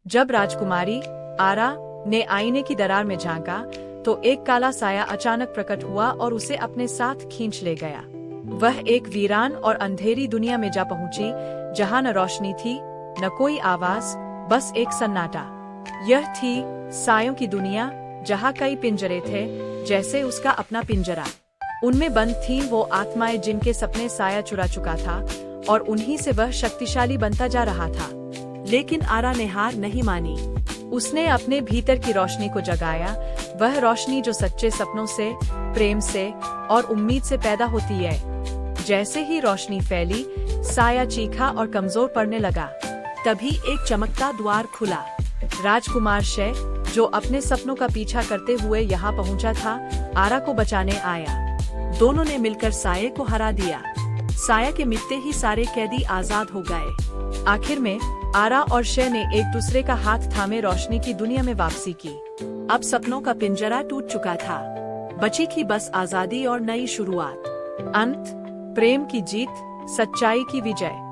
जब राजकुमारी आरा ने आईने की दरार में झांका तो एक काला साया अचानक प्रकट हुआ और उसे अपने साथ खींच ले गया। वह एक वीरान और अंधेरी दुनिया में जा पहुंची, जहां न रोशनी थी न कोई आवाज, बस एक सन्नाटा। यह थी सायों की दुनिया, जहां कई पिंजरे थे, जैसे उसका अपना पिंजरा। उनमें बंद थीं वो आत्माएं जिनके सपने साया चुरा चुका था, और उन्हीं से वह शक्तिशाली बनता जा रहा था। लेकिन आरा ने हार नहीं मानी। उसने अपने भीतर की रोशनी को जगाया, वह रोशनी जो सच्चे सपनों से, प्रेम से और उम्मीद से पैदा होती है। जैसे ही रोशनी फैली, साया चीखा और कमजोर पड़ने लगा। तभी एक चमकता द्वार खुला। राजकुमार शय, जो अपने सपनों का पीछा करते हुए यहाँ पहुँचा था, आरा को बचाने आया। दोनों ने मिलकर साये को हरा दिया। साया के मिटते ही सारे कैदी आजाद हो गए। आखिर में आरा और शय ने एक दूसरे का हाथ थामे रोशनी की दुनिया में वापसी की। अब सपनों का पिंजरा टूट चुका था, बची थी बस आजादी और नई शुरुआत। अंत, प्रेम की जीत, सच्चाई की विजय।